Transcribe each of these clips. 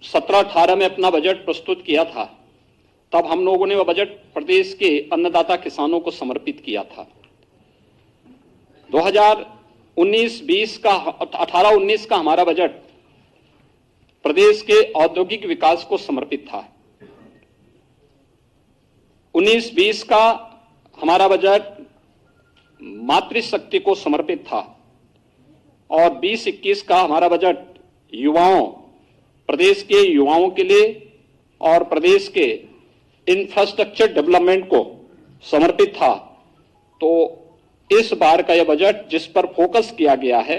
17-18 में अपना बजट प्रस्तुत किया था, तब हम लोगों ने वह बजट प्रदेश के अन्नदाता किसानों को समर्पित किया था। 2019-20 का 18-19 का हमारा बजट प्रदेश के औद्योगिक विकास को समर्पित था। 19-20 का हमारा बजट मातृशक्ति को समर्पित था और 20-21 का हमारा बजट युवाओं, प्रदेश के युवाओं के लिए और प्रदेश के इंफ्रास्ट्रक्चर डेवलपमेंट को समर्पित था। तो इस बार का यह बजट जिस पर फोकस किया गया है,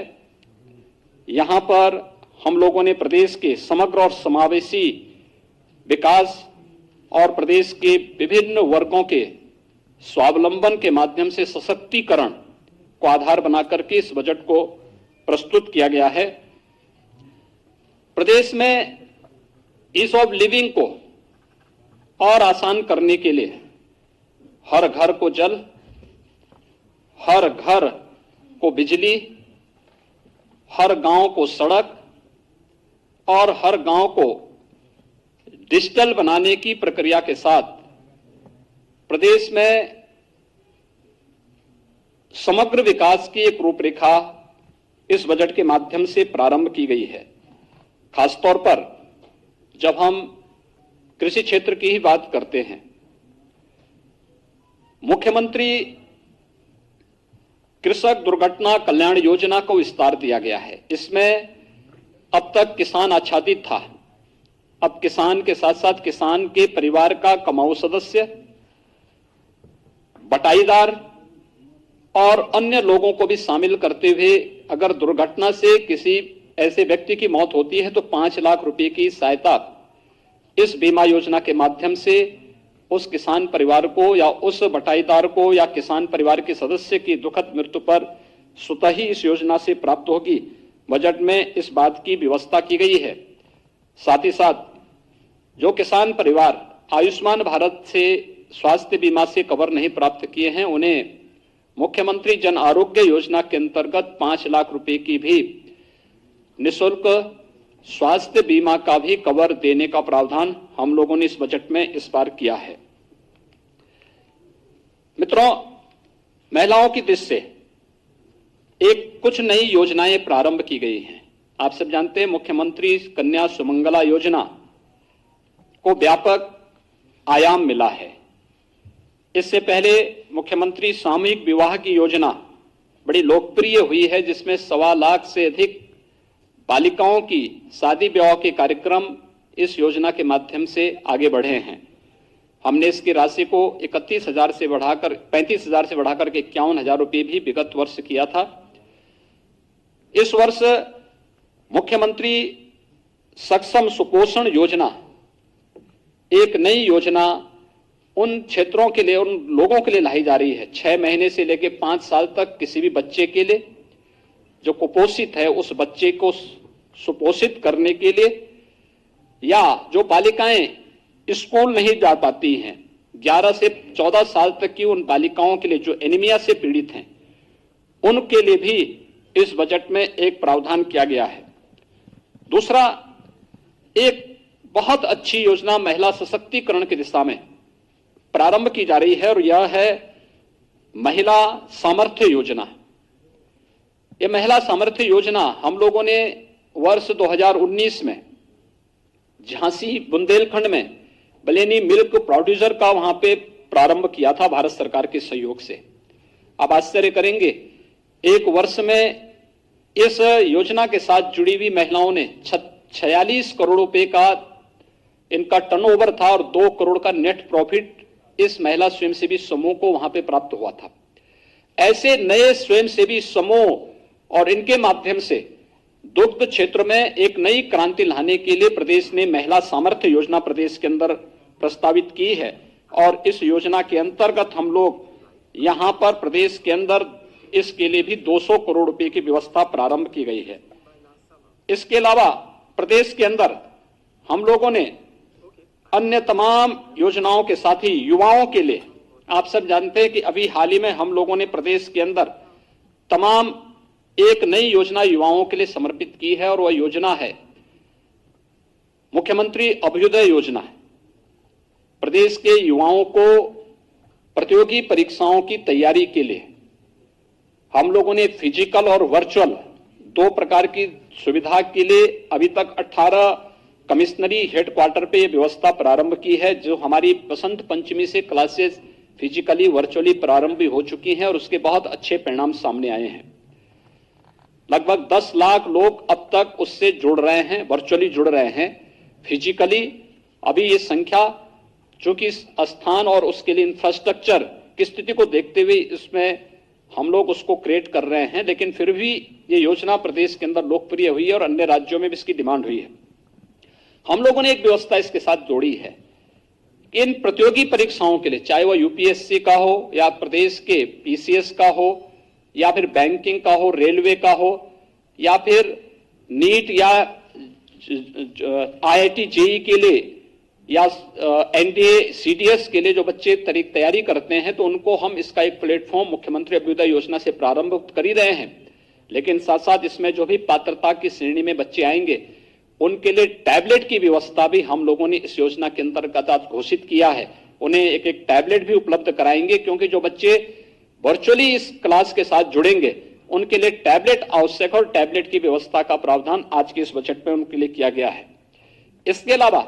यहां पर हम लोगों ने प्रदेश के समग्र और समावेशी विकास और प्रदेश के विभिन्न वर्गों के स्वावलंबन के माध्यम से सशक्तिकरण को आधार बनाकर के इस बजट को प्रस्तुत किया गया है। प्रदेश में ईज ऑफ लिविंग को और आसान करने के लिए हर घर को जल, हर घर को बिजली, हर गांव को सड़क और हर गांव को डिजिटल बनाने की प्रक्रिया के साथ प्रदेश में समग्र विकास की एक रूपरेखा इस बजट के माध्यम से प्रारंभ की गई है। खासतौर पर जब हम कृषि क्षेत्र की ही बात करते हैं, मुख्यमंत्री कृषक दुर्घटना कल्याण योजना को विस्तार दिया गया है। इसमें अब तक किसान आच्छादित था, अब किसान के साथ साथ किसान के परिवार का कमाऊ सदस्य, बटाईदार और अन्य लोगों को भी शामिल करते हुए अगर दुर्घटना से किसी ऐसे व्यक्ति की मौत होती है तो 5 लाख रुपए की सहायता इस बीमा योजना के माध्यम से उस किसान परिवार को या उस बटाईदार को या किसान परिवार के सदस्य की दुखद मृत्यु पर स्वतः ही इस योजना से प्राप्त होगी। बजट में इस बात की व्यवस्था की गई है। साथ ही साथ जो किसान परिवार आयुष्मान भारत से स्वास्थ्य बीमा से कवर नहीं प्राप्त किए हैं, उन्हें मुख्यमंत्री जन आरोग्य योजना के अंतर्गत 5 लाख रुपए की भी निःशुल्क स्वास्थ्य बीमा का भी कवर देने का प्रावधान हम लोगों ने इस बजट में इस बार किया है। मित्रों, महिलाओं की दृष्टि से कुछ नई योजनाएं प्रारंभ की गई हैं। आप सब जानते हैं मुख्यमंत्री कन्या सुमंगला योजना को व्यापक आयाम मिला है। इससे पहले मुख्यमंत्री सामूहिक विवाह की योजना बड़ी लोकप्रिय हुई है, जिसमें 1.25 लाख से अधिक बालिकाओं की शादी विवाह के कार्यक्रम इस योजना के माध्यम से आगे बढ़े हैं। हमने इसकी राशि को 31,000 से बढ़ाकर 35,000 से बढ़ाकर के 51,000 रुपये भी विगत वर्ष किया था। इस वर्ष मुख्यमंत्री सक्षम सुपोषण योजना, एक नई योजना उन क्षेत्रों के लिए, उन लोगों के लिए लाई जा रही है 6 महीने से लेकर 5 साल तक किसी भी बच्चे के लिए जो कुपोषित है उस बच्चे को सुपोषित करने के लिए, या जो बालिकाएं स्कूल नहीं जा पाती हैं 11 से 14 साल तक की उन बालिकाओं के लिए जो एनीमिया से पीड़ित हैं, उनके लिए भी इस बजट में एक प्रावधान किया गया है। दूसरा, एक बहुत अच्छी योजना महिला सशक्तिकरण की दिशा में प्रारंभ की जा रही है और यह है महिला सामर्थ्य योजना। यह महिला सामर्थ्य योजना हम लोगों ने वर्ष 2019 में झांसी बुंदेलखंड में बलेनी मिल्क प्रोड्यूसर का वहां पे प्रारंभ किया था भारत सरकार के सहयोग से। आप आश्चर्य करेंगे, एक वर्ष में इस योजना के साथ जुड़ी हुई महिलाओं ने 46 करोड़ रुपए का इनका टर्नओवर था और 2 करोड़ का नेट प्रॉफिट इस महिला स्वयंसेवी समूह को वहां पे प्राप्त हुआ था। ऐसे नए स्वयंसेवी समूह और इनके माध्यम से दुग्ध क्षेत्र में एक नई क्रांति लाने के लिए प्रदेश ने महिला सामर्थ्य योजना प्रदेश के अंदर प्रस्तावित की है और इस योजना के अंतर्गत हम लोग यहां पर प्रदेश के अंदर इसके लिए भी 200 करोड़ रुपए की व्यवस्था प्रारंभ की गई है। इसके अलावा प्रदेश के अंदर हम लोगों ने अन्य तमाम योजनाओं के साथ ही युवाओं के लिए, आप सब जानते हैं कि अभी हाल ही में हम लोगों ने प्रदेश के अंदर तमाम एक नई योजना युवाओं के लिए समर्पित की है और वह योजना है मुख्यमंत्री अभ्युदय योजना है। प्रदेश के युवाओं को प्रतियोगी परीक्षाओं की तैयारी के लिए हम लोगों ने फिजिकल और वर्चुअल दो प्रकार की सुविधा के लिए अभी तक 18 कमिश्नरी हेडक्वार्टर पे व्यवस्था प्रारंभ की है, जो हमारी बसंत पंचमी से क्लासेस फिजिकली वर्चुअली प्रारंभ भी हो चुकी हैं और उसके बहुत अच्छे परिणाम सामने आए हैं। लगभग 10 लाख लोग अब तक उससे जुड़ रहे हैं, वर्चुअली जुड़ रहे हैं। फिजिकली अभी ये संख्या, चूंकि स्थान और उसके लिए इंफ्रास्ट्रक्चर की स्थिति को देखते हुए इसमें हम लोग उसको क्रिएट कर रहे हैं, लेकिन फिर भी ये योजना प्रदेश के अंदर लोकप्रिय हुई है और अन्य राज्यों में भी इसकी डिमांड हुई है। हम लोगों ने एक व्यवस्था इसके साथ जोड़ी है। इन प्रतियोगी परीक्षाओं के लिए, चाहे वह यूपीएससी का हो या प्रदेश के पीसीएस का हो या फिर बैंकिंग का हो, रेलवे का हो या फिर नीट या आईआईटी जेईई के लिए या एनडीए सीडीएस के लिए जो बच्चे तैयारी करते हैं, तो उनको हम इसका एक प्लेटफॉर्म मुख्यमंत्री अभ्युदय योजना से प्रारंभ कर ही रहे हैं। लेकिन साथ साथ इसमें जो भी पात्रता की श्रेणी में बच्चे आएंगे उनके लिए टैबलेट की व्यवस्था भी हम लोगों ने इस योजना के अंतर्गत आज घोषित किया है। उन्हें एक एक टैबलेट भी उपलब्ध कराएंगे, क्योंकि जो बच्चे वर्चुअली इस क्लास के साथ जुड़ेंगे उनके लिए टैबलेट आवश्यक और टैबलेट की व्यवस्था का प्रावधान आज के इस बजट में उनके लिए किया गया है। इसके अलावा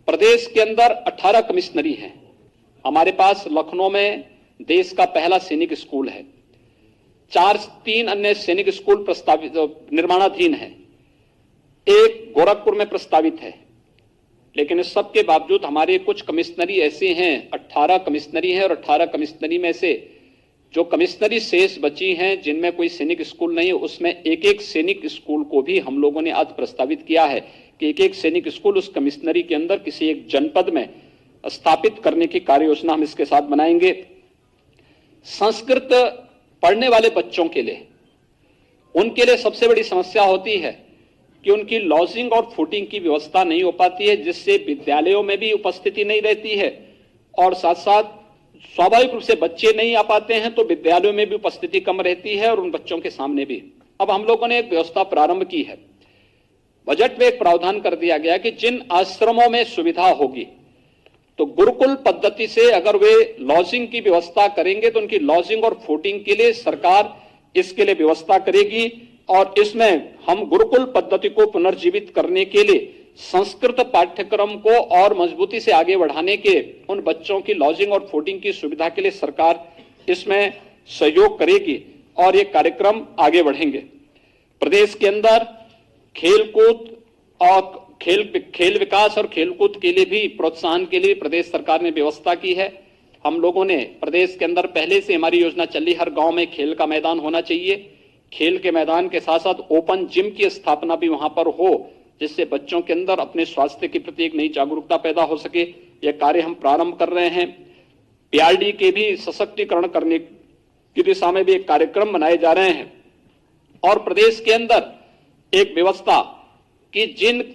प्रदेश के अंदर 18 कमिश्नरी हैं। हमारे पास लखनऊ में देश का पहला सैनिक स्कूल है, 3 अन्य सैनिक स्कूल प्रस्तावित निर्माणाधीन है, एक गोरखपुर में प्रस्तावित है। लेकिन इस सब के बावजूद हमारे कुछ कमिश्नरी ऐसे हैं, 18 कमिश्नरी हैं और 18 कमिश्नरी में से जो कमिश्नरी शेष बची हैं जिनमें कोई सैनिक स्कूल नहीं है, उसमें एक एक सैनिक स्कूल को भी हम लोगों ने आज प्रस्तावित किया है कि एक एक सैनिक स्कूल उस कमिश्नरी के अंदर किसी एक जनपद में स्थापित करने की कार्य योजना हम इसके साथ बनाएंगे। संस्कृत पढ़ने वाले बच्चों के लिए, उनके लिए सबसे बड़ी समस्या होती है कि उनकी लॉजिंग और फूडिंग की व्यवस्था नहीं हो पाती है, जिससे विद्यालयों में भी उपस्थिति नहीं रहती है और साथ साथ स्वाभाविक रूप से बच्चे नहीं आ पाते हैं तो विद्यालयों में भी उपस्थिति कम रहती है और उन बच्चों के सामने भी। अब हम लोगों ने एक व्यवस्था प्रारंभ की है। बजट में एक प्रावधान कर दिया गया कि जिन आश्रमों में सुविधा होगी तो गुरुकुल पद्धति से अगर वे लॉजिंग की व्यवस्था करेंगे तो उनकी लॉजिंग और फूडिंग के लिए सरकार इसके लिए व्यवस्था करेगी और इसमें हम गुरुकुल पद्धति को पुनर्जीवित करने के लिए संस्कृत पाठ्यक्रम को और मजबूती से आगे बढ़ाने के उन बच्चों की लॉजिंग और फूडिंग की सुविधा के लिए सरकार इसमें सहयोग करेगी और ये कार्यक्रम आगे बढ़ेंगे। प्रदेश के अंदर खेलकूद और खेल विकास और खेलकूद के लिए भी प्रोत्साहन के लिए प्रदेश सरकार ने व्यवस्था की है। हम लोगों ने प्रदेश के अंदर पहले से हमारी योजना चली, हर गांव में खेल का मैदान होना चाहिए। खेल के मैदान के साथ साथ ओपन जिम की स्थापना भी वहां पर हो, जिससे बच्चों के अंदर अपने स्वास्थ्य के प्रति एक नई जागरूकता पैदा हो सके। यह कार्य हम प्रारंभ कर रहे हैं। पीआरडी के भी सशक्तिकरण करने की दिशा में भी एक कार्यक्रम बनाए जा रहे हैं और प्रदेश के अंदर एक व्यवस्था कि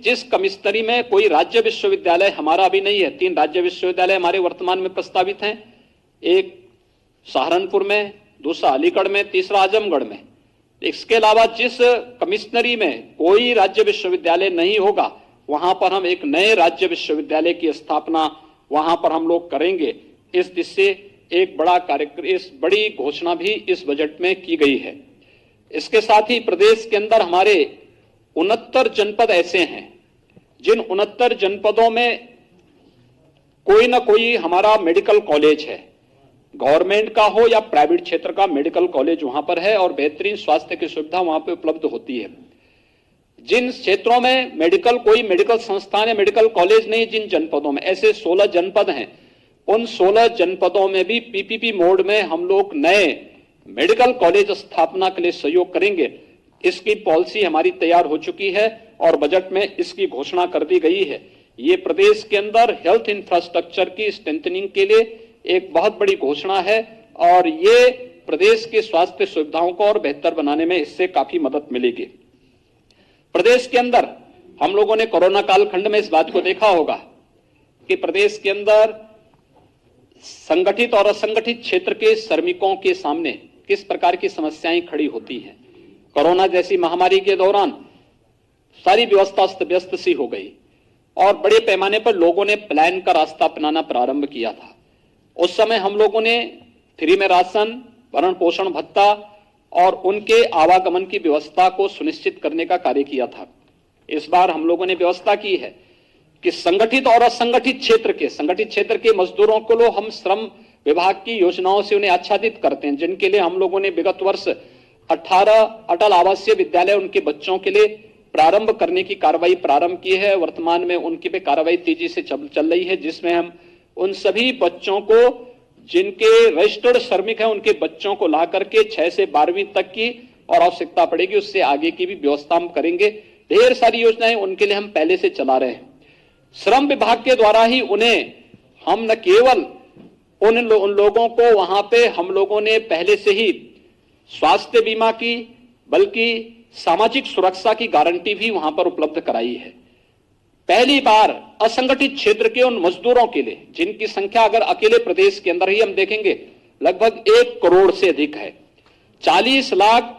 जिस कमिश्नरी में कोई राज्य विश्वविद्यालय हमारा अभी नहीं है, 3 राज्य विश्वविद्यालय हमारे वर्तमान में प्रस्तावित हैं, एक सहारनपुर में, दूसरा अलीगढ़ में, तीसरा आजमगढ़ में। इसके अलावा जिस कमिश्नरी में कोई राज्य विश्वविद्यालय नहीं होगा वहां पर हम एक नए राज्य विश्वविद्यालय की स्थापना वहां पर हम लोग करेंगे। इस दिशा से एक बड़ा कार्यक्रम, इस बड़ी घोषणा भी इस बजट में की गई है। इसके साथ ही प्रदेश के अंदर हमारे 69 जनपद ऐसे हैं जिन 69 जनपदों में कोई ना कोई हमारा मेडिकल कॉलेज है, गवर्नमेंट का हो या प्राइवेट क्षेत्र का मेडिकल कॉलेज वहां पर है और बेहतरीन स्वास्थ्य की सुविधा वहां पे उपलब्ध होती है। जिन क्षेत्रों में कोई मेडिकल संस्थान या मेडिकल कॉलेज नहीं, जिन जनपदों में ऐसे 16 जनपद हैं, उन 16 जनपदों में भी पीपीपी मोड में हम लोग नए मेडिकल कॉलेज स्थापना के लिए सहयोग करेंगे। इसकी पॉलिसी हमारी तैयार हो चुकी है और बजट में इसकी घोषणा कर दी गई है। ये प्रदेश के अंदर हेल्थ इंफ्रास्ट्रक्चर की स्ट्रेंथनिंग के लिए एक बहुत बड़ी घोषणा है और ये प्रदेश की स्वास्थ्य सुविधाओं को और बेहतर बनाने में इससे काफी मदद मिलेगी। प्रदेश के अंदर हम लोगों ने कोरोना कालखंड में इस बात को देखा होगा कि प्रदेश के अंदर संगठित और असंगठित क्षेत्र के श्रमिकों के सामने किस प्रकार की समस्याएं खड़ी होती हैं। कोरोना जैसी महामारी के दौरान सारी व्यवस्था अस्त व्यस्त सी हो गई। और बड़े पैमाने पर लोगों ने प्लान का रास्ता अपनाना प्रारंभ किया था। उस समय हम लोगों ने फ्री में राशन, भरण पोषण भत्ता और उनके आवागमन की व्यवस्था को सुनिश्चित करने का कार्य किया था। इस बार हम लोगों ने व्यवस्था की है कि संगठित और असंगठित क्षेत्र के मजदूरों को लो हम श्रम विभाग की योजनाओं से उन्हें आच्छादित करते हैं, जिनके लिए हम लोगों ने विगत वर्ष 18 अटल आवासीय विद्यालय उनके बच्चों के लिए प्रारंभ करने की कार्रवाई प्रारंभ की है। वर्तमान में उनकी पे कार्रवाई तेजी से चल रही है, जिसमें हम उन सभी बच्चों को जिनके रजिस्टर्ड श्रमिक हैं उनके बच्चों को ला करके 6 से 12वीं तक की और आवश्यकता पड़ेगी उससे आगे की भी व्यवस्था हम करेंगे। ढेर सारी योजनाएं उनके लिए हम पहले से चला रहे हैं। श्रम विभाग के द्वारा ही उन्हें हम न केवल उन लोगों को वहां पे हम लोगों ने पहले से ही स्वास्थ्य बीमा की बल्कि सामाजिक सुरक्षा की गारंटी भी वहां पर उपलब्ध कराई है। पहली बार असंगठित क्षेत्र के उन मजदूरों के लिए जिनकी संख्या अगर अकेले प्रदेश के अंदर ही हम देखेंगे लगभग 1 करोड़ से अधिक है। 40 लाख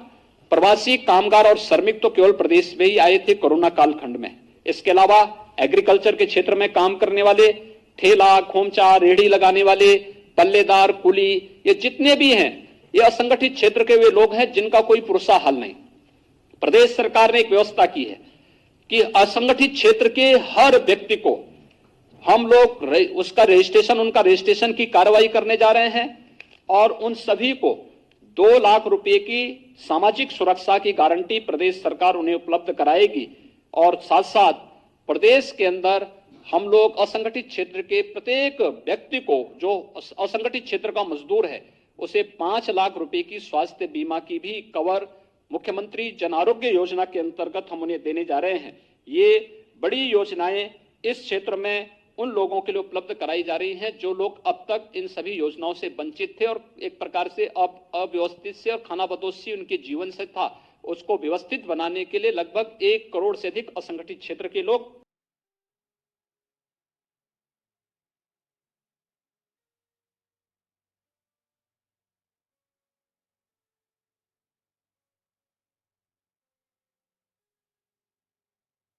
प्रवासी कामगार और श्रमिक तो केवल प्रदेश में ही आए थे कोरोना कालखंड में। इसके अलावा एग्रीकल्चर के क्षेत्र में काम करने वाले, ठेला, खोमचा, रेहड़ी लगाने वाले, पल्लेदार, कुली, ये जितने भी हैं ये असंगठित क्षेत्र के वे लोग हैं जिनका कोई पुरसा हल नहीं। प्रदेश सरकार ने एक व्यवस्था की है कि असंगठित क्षेत्र के हर व्यक्ति को हम लोग उनका रजिस्ट्रेशन की कार्रवाई करने जा रहे हैं और उन सभी को 2 लाख रुपए की सामाजिक सुरक्षा की गारंटी प्रदेश सरकार उन्हें उपलब्ध कराएगी। और साथ साथ प्रदेश के अंदर हम लोग असंगठित क्षेत्र के प्रत्येक व्यक्ति को जो असंगठित क्षेत्र का मजदूर है उसे 5 लाख रुपए की स्वास्थ्य बीमा की भी कवर मुख्यमंत्री जन आरोग्य योजना के अंतर्गत हम उन्हें देने जा रहे हैं। ये बड़ी योजनाएं इस क्षेत्र में उन लोगों के लिए उपलब्ध कराई जा रही हैं जो लोग अब तक इन सभी योजनाओं से वंचित थे और एक प्रकार से अव्यवस्थित से और खानाबदोशी उनके जीवन से था, उसको व्यवस्थित बनाने के लिए लगभग 1 करोड़ से अधिक असंगठित क्षेत्र के लोग